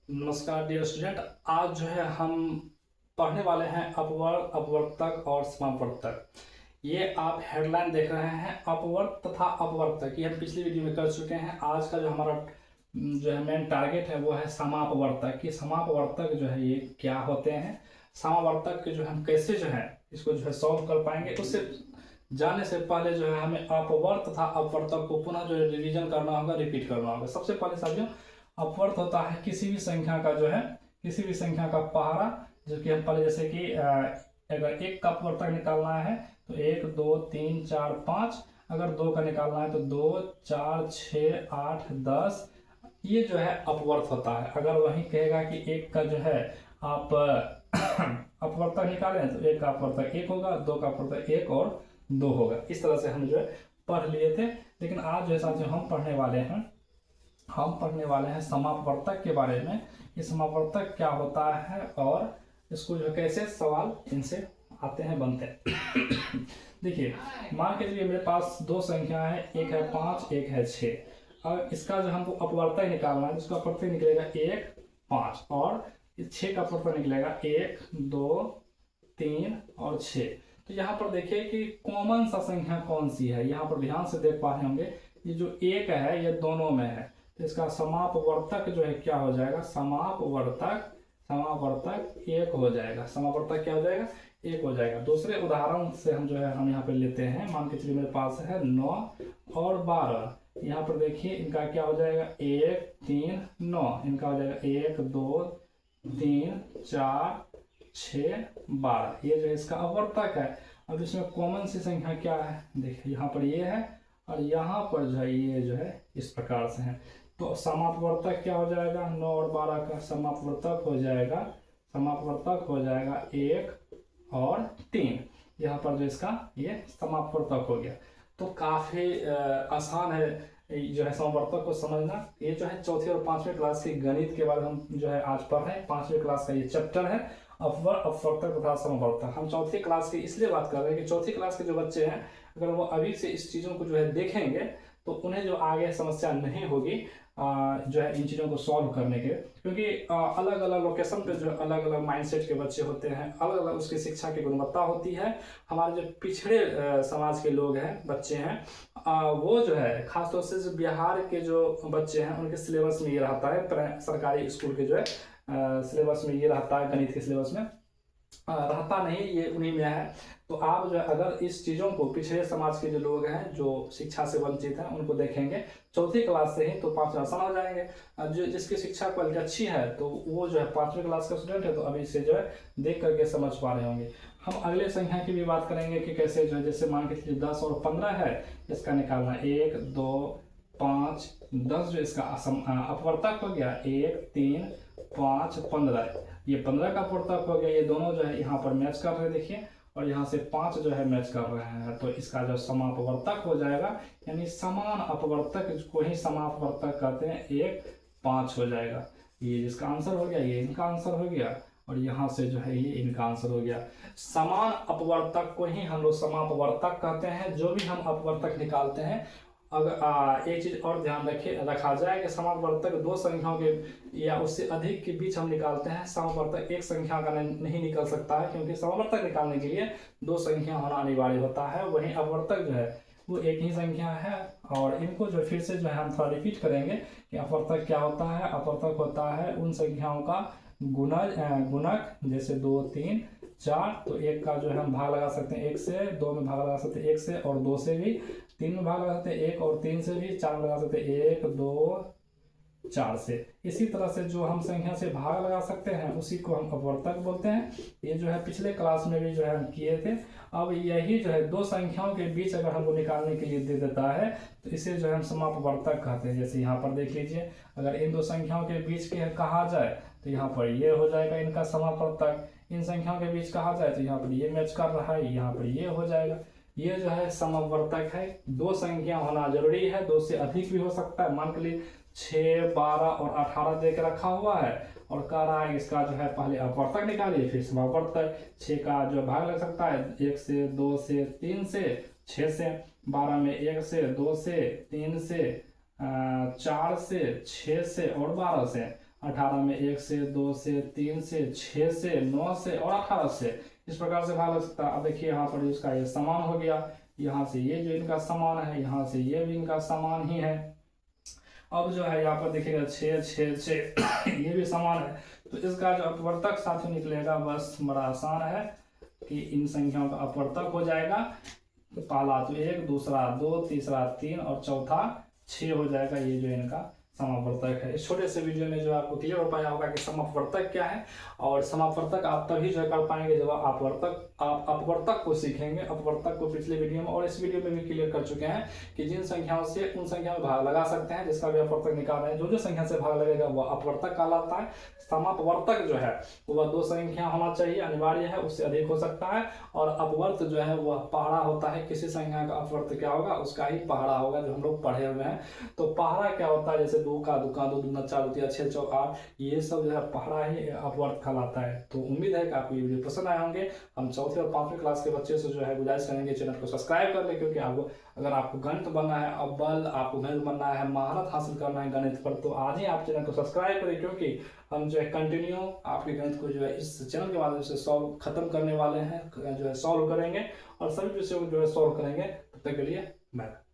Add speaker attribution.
Speaker 1: नमस्कार dear student. आज जो है हम पढ़ने वाले हैं अपवर्त, अपवर्तक और समापवर्तक। ये आप हेडलाइन देख रहे हैं अपवर्त तथा अपवर्तक। ये हम पिछली वीडियो में कर चुके हैं। आज का जो हमारा जो है मेन टारगेट है वो है समापवर्तक। कि समापवर्तक जो है ये क्या होते हैं, समावर्तक के जो हम कैसे जो है इसको जो है सॉल्व कर पाएंगे। उससे जाने से पहले जो है हमें अपवर्त तथा अपवर्तक को पुनः जो है रिवीजन करना होगा, रिपीट करना होगा। सबसे पहले साथियों, अपवर्त होता है किसी भी संख्या का जो है किसी भी संख्या का पहाड़ा, जो कि हम पहले जैसे कि अगर एक का अपवर्तक निकालना है तो 1 2 3 4 5, अगर 2 का निकालना है तो 2 4 6 8 10। ये जो है अपवर्त होता है। अगर वही कहेगा कि एक का जो है आप अपवर्तक निकालें तो एक का अपवर्तक 1 होगा, 2 का अपवर्तक 1 और 2 होगा। इस तरह से हम जो है पढ़ लिए थे। लेकिन आज जो है साथियों हम पढ़ने वाले हैं समापवर्तक के बारे में। ये समापवर्तक क्या होता है और इसको जो कैसे सवाल इनसे आते हैं, बनते हैं। देखिए, मान के चलिए मेरे पास दो संख्या है, एक है 5 एक है 6। और इसका जो हमको अपवर्तक निकालना है, इसका अपवर्तक निकलेगा 1 5 और 6 का अपवर्तक निकलेगा 1 2 3 और 6। तो यहाँ पर देखिए कि कॉमन सा संख्या कौन सी है। यहाँ पर ध्यान से देख पा रहे होंगे, ये जो 1 है ये दोनों में है, तो इसका समापवर्तक जो है क्या हो जाएगा, समापवर्तक 1 हो जाएगा। समापवर्तक क्या हो जाएगा, 1 हो जाएगा। दूसरे उदाहरण से हम जो है हम यहाँ पे लेते हैं। मान के चलिए मेरे पास है 9 और 12। यहाँ पर देखिए इनका क्या हो जाएगा, 1 3 9, इनका हो जाएगा 1 2 3 4 6 12। ये जो इसका अपवर्तक है। अब इसमें कॉमन सी संख्या क्या है, देखिए यहाँ पर ये है और यहाँ पर जो है ये जो है इस प्रकार से है। तो समापवर्तक क्या हो जाएगा, 9 और 12 का समापवर्तक हो जाएगा 1 और 3। यहाँ पर जो इसका ये समापवर्तक हो गया। तो काफ़ी आसान है जो है समापवर्तक को समझना। ये जो है चौथी और 5वीं क्लास की गणित के बारे में हम जो है आज पढ़ रहे हैं। 5वीं क्लास का ये चैप्टर है अपवर्तक तथा समापवर्तक। हम चौथी क्लास की इसलिए बात कर रहे हैं कि चौथी क्लास के जो बच्चे हैं, अगर वो अभी से इस चीज़ों को जो है देखेंगे तो उन्हें जो आगे समस्या नहीं होगी जो है इन चीज़ों को सॉल्व करने के। क्योंकि अलग अलग लोकेशन पे जो अलग अलग माइंडसेट के बच्चे होते हैं, अलग अलग उसकी शिक्षा की गुणवत्ता होती है। हमारे जो पिछड़े समाज के लोग हैं, बच्चे हैं, वो जो है खासतौर से जो बिहार के जो बच्चे हैं उनके सिलेबस में ये रहता है, सरकारी स्कूल के जो है सिलेबस में ये रहता है, गणित के सिलेबस में रहता नहीं, ये उन्हीं में है। तो आप जो है अगर इस चीज़ों को पिछड़े समाज के जो लोग हैं, जो शिक्षा से वंचित हैं, उनको देखेंगे चौथी क्लास से ही तो 5वीं समझ जाएंगे। जो जिसकी शिक्षा क्वालिटी अच्छी है तो वो जो है 5वीं क्लास का स्टूडेंट है, तो अभी से जो है देख करके समझ पा रहे होंगे। हम अगले संख्या की भी बात करेंगे कि कैसे जो है, जैसे मान के चलिए 10 और 15 है, इसका निकालना 1 2 5 10। जो इसका अपवर्तक हो गया 1 3 5 15। ये 15 का अपवर्तक हो गया। ये दोनों जो है यहाँ पर मैच कर रहे हैं, देखिए, और यहाँ से 5 जो है मैच कर रहे हैं। तो इसका जो समापवर्तक हो जाएगा, यानी समान अपवर्तक को ही समापवर्तक कहते हैं, 1 5 हो जाएगा। ये जिसका आंसर हो गया, ये इनका आंसर हो गया, और यहाँ से जो है ये इनका आंसर हो गया। समान अपवर्तक को ही हम लोग समापवर्तक कहते हैं। जो भी हम अपवर्तक निकालते हैं, अगर एक चीज और ध्यान रखा जाए कि समापवर्तक दो संख्याओं के या उससे अधिक के बीच हम निकालते हैं। समापवर्तक एक संख्या का नहीं निकल सकता है, क्योंकि समापवर्तक निकालने के लिए दो संख्या होना अनिवार्य होता है। वहीं अपवर्तक जो है वो एक ही संख्या है। और इनको जो फिर से जो है हम थोड़ा रिपीट करेंगे कि अपवर्तक क्या होता है। अपवर्तक होता है उन संख्याओं का गुणक, जैसे 2 3 4। तो 1 का जो है हम भाग लगा सकते हैं 1 से, 2 में भाग लगा सकते हैं 1 से और 2 से भी, 3 में भाग लगा सकते हैं 1 और 3 से भी, 4 में लगा सकते हैं 1 2 4 से। इसी तरह से जो हम संख्या से भाग लगा सकते हैं उसी को हम अपवर्तक बोलते हैं। ये जो है पिछले क्लास में भी जो है हम किए थे। अब यही जो है दो संख्याओं के बीच अगर हमको निकालने के लिए दे देता है तो इसे जो है हम समापवर्तक कहते हैं। जैसे यहाँ पर देख लीजिए, अगर इन दो संख्याओं के बीच के कहा जाए तो यहाँ पर ये हो जाएगा इनका समापवर्तक। इन संख्याओं के बीच कहा जाए तो यहाँ पर ये मैच कर रहा है, यहाँ पर ये हो जाएगा। ये जो है समवर्तक है। दो संख्या होना जरूरी है, 2 से अधिक भी हो सकता है। मान के लिए 6 12 और 18 दे के रखा हुआ है और कह रहा है इसका जो है पहले अपवर्तक निकालिए फिर समवर्तक। 6 का जो भाग लग सकता है 1 से 2 से 3 से 6 से, 12 में 1 से 2 से 3 से 4 से 6 से और 12 से। 18 में 1 से, 2 से, 3 से, 6 से, 9 से और 18 से, इस प्रकार से भाग लग सकता है। अब देखिए यहाँ पर इसका ये समान हो गया, यहाँ से ये जो इनका समान है, यहाँ से ये भी इनका समान ही है। अब जो है यहाँ पर देखिएगा 6 6 6 ये भी समान है, तो इसका जो अपवर्तक साथी निकलेगा बस बड़ा आसान है कि इन संख्याओं का अपवर्तक हो जाएगा। पहला तो 1, दूसरा 2, तीसरा 3 और चौथा 6 हो जाएगा। ये जो इनका समापवर्तक है। इस छोटे से वीडियो में जो आपको क्लियर हो पाया होगा कि समापवर्तक क्या है, और समापवर्तक आप तभी जो कर पाएंगे जब आप अपवर्तक को सीखेंगे। अपवर्तक को पिछले वीडियो में और इस वीडियो में भी क्लियर कर चुके हैं कि जिन संख्याओं से उन संख्या में भाग लगा सकते हैं, जिसका भी अपवर्तक निकाल रहे हैं, जो संख्या से भाग लगेगा वह अपवर्तक कहलाता है। समापवर्तक जो है वह 2 संख्या होना चाहिए, अनिवार्य है, उससे अधिक हो सकता है। और अपवर्त जो है वह पहाड़ा होता है, किसी संख्या का अपवर्त क्या होगा उसका ही पहाड़ा होगा, जो हम लोग पढ़े हुए हैं। तो पहाड़ा क्या होता है, जैसे 2 का दुका 2 दूना 4 होती है, 6 चौक 8, ये सब जो है पहाड़ा ही अपवर्त कहलाता है। तो उम्मीद है कि आपको ये वीडियो पसंद आए होंगे। हम चौथे और 5वीं क्लास के बच्चे से जो है गुजारिश करेंगे चैनल को सब्सक्राइब कर ले, क्योंकि आपको अगर आपको गणित बनना है अव्वल, आपको गणित बनना है, महारत हासिल करना है गणित पर, तो आज ही आप चैनल को सब्सक्राइब करें, क्योंकि हम जो है कंटिन्यू आपके गणित को जो है इस चैनल के माध्यम से सॉल्व खत्म करने वाले हैं, जो है सॉल्व करेंगे और सभी विषयों को जो है सॉल्व करेंगे। तब तक के लिए बाय।